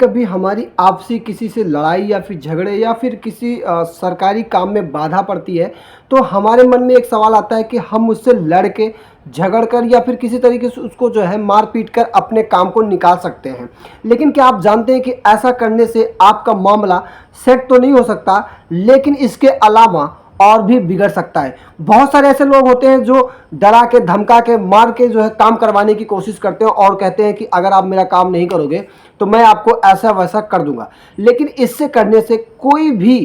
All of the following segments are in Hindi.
कभी हमारी आपसी किसी से लड़ाई या फिर झगड़े या फिर किसी सरकारी काम में बाधा पड़ती है, तो हमारे मन में एक सवाल आता है कि हम उससे लड़ के झगड़ कर या फिर किसी तरीके से उसको जो है मार पीट कर अपने काम को निकाल सकते हैं। लेकिन क्या आप जानते हैं कि ऐसा करने से आपका मामला सेट तो नहीं हो सकता, लेकिन इसके अलावा और भी बिगड़ सकता है। बहुत सारे ऐसे लोग होते हैं जो डरा के धमका के मार के जो है काम करवाने की कोशिश करते हैं और कहते हैं कि अगर आप मेरा काम नहीं करोगे तो मैं आपको ऐसा वैसा कर दूंगा। लेकिन इससे करने से कोई भी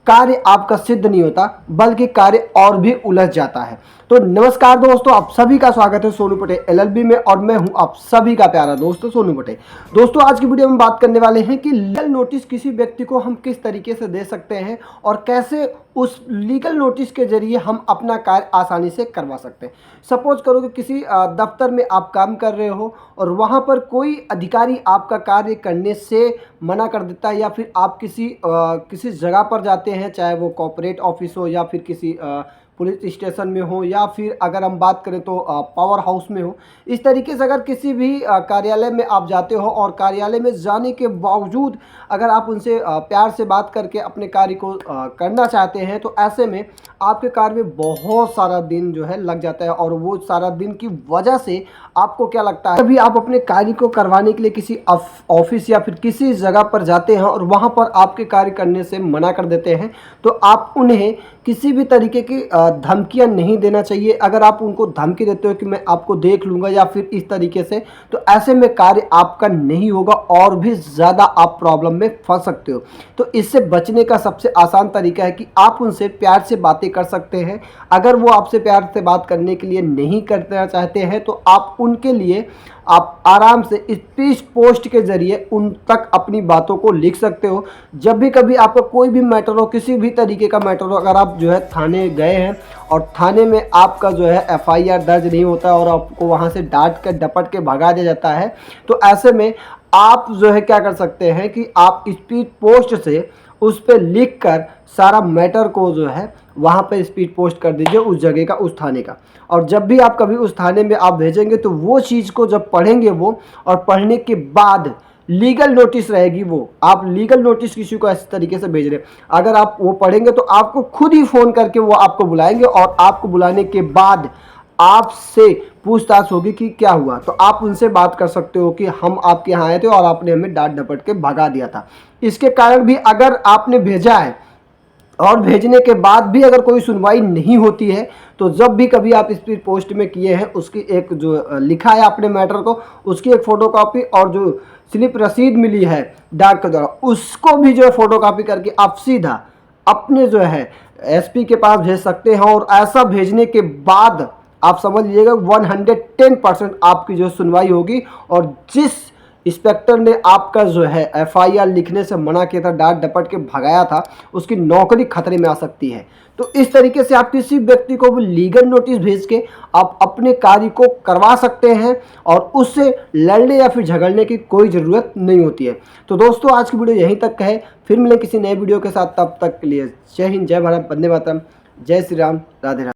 कार्य आपका सिद्ध नहीं होता, बल्कि कार्य और भी उलझ जाता है। तो नमस्कार दोस्तों, आप सभी का स्वागत है सोनू पटेल एलएलबी में और मैं हूं आप सभी का प्यारा दोस्त सोनू पटेल। दोस्तों, आज की वीडियो में बात करने वाले हैं कि लीगल नोटिस किसी व्यक्ति को हम किस तरीके से दे सकते हैं और कैसे उस लीगल नोटिस के जरिए हम अपना कार्य आसानी से करवा सकते हैं। सपोज करो कि किसी दफ्तर में आप काम कर रहे हो और वहाँ पर कोई अधिकारी आपका कार्य करने से मना कर देता है, या फिर आप किसी जगह पर जाते हैं, चाहे वो कॉर्पोरेट ऑफिस हो या फिर किसी पुलिस स्टेशन में हो या फिर अगर हम बात करें तो पावर हाउस में हो। इस तरीके से अगर किसी भी कार्यालय में आप जाते हो और कार्यालय में जाने के बावजूद अगर आप उनसे प्यार से बात करके अपने कार्य को करना चाहते हैं, तो ऐसे में आपके कार्य में बहुत सारा दिन जो है लग जाता है। और वो सारा दिन की वजह से आपको क्या लगता है, कभी आप अपने कार्य को करवाने के लिए किसी ऑफिस या फिर किसी जगह पर जाते हैं और वहाँ पर आपके कार्य करने से मना कर देते हैं, तो आप उन्हें किसी भी तरीके की धमकियां नहीं देना चाहिए। अगर आप उनको धमकी देते हो कि मैं आपको देख लूँगा या फिर इस तरीके से, तो ऐसे में कार्य आपका नहीं होगा और भी ज़्यादा आप प्रॉब्लम में फंस सकते हो। तो इससे बचने का सबसे आसान तरीका है कि आप उनसे प्यार से बातें कर सकते हैं। अगर वो आपसे प्यार से बात करने के लिए नहीं करना चाहते हैं, तो आप उनके लिए आप आराम से स्पीच पोस्ट के जरिए उन तक अपनी बातों को लिख सकते हो। जब भी कभी आपका कोई भी मैटर हो, किसी भी तरीके का मैटर हो, अगर आप जो है थाने गए हैं और थाने में आपका जो है एफआईआर दर्ज नहीं होता और आपको वहां से डांट के डपट के भगा दिया जाता है, तो ऐसे में आप जो है क्या कर सकते हैं कि आप स्पीड पोस्ट से उस पर लिख कर सारा मैटर को जो है वहाँ पे स्पीड पोस्ट कर दीजिए उस जगह का, उस थाने का। और जब भी आप कभी उस थाने में आप भेजेंगे तो वो चीज़ को जब पढ़ेंगे वो, और पढ़ने के बाद लीगल नोटिस रहेगी, वो आप लीगल नोटिस किसी को इस तरीके से भेज रहे हैं, अगर आप वो पढ़ेंगे तो आपको खुद ही फ़ोन करके वो आपको बुलाएंगे और आपको बुलाने के बाद आपसे पूछताछ होगी कि क्या हुआ। तो आप उनसे बात कर सकते हो कि हम आपके यहाँ आए थे और आपने हमें डांट डपट के भगा दिया था। इसके कारण भी अगर आपने भेजा है और भेजने के बाद भी अगर कोई सुनवाई नहीं होती है, तो जब भी कभी आप स्पीड पोस्ट में किए हैं उसकी एक जो लिखा है अपने मैटर को, उसकी एक फ़ोटोकॉपी और जो स्लिप रसीद मिली है डाक के द्वारा, उसको भी जो है फ़ोटोकॉपी करके आप सीधा अपने जो है एसपी के पास भेज सकते हैं। और ऐसा भेजने के बाद आप समझ लीजिएगा 110% आपकी जो सुनवाई होगी। और जिस इंस्पेक्टर ने आपका जो है एफआईआर लिखने से मना किया था, डांट डपट के भगाया था, उसकी नौकरी खतरे में आ सकती है। तो इस तरीके से आप किसी व्यक्ति को भी लीगल नोटिस भेज के आप अपने कार्य को करवा सकते हैं और उससे लड़ने या फिर झगड़ने की कोई ज़रूरत नहीं होती है। तो दोस्तों, आज की वीडियो यहीं तक है, फिर मिलें किसी नए वीडियो के साथ। तब तक के लिए जय हिंद, जय भारत, वंदे मातरम, जय श्री राम, राधे राधे।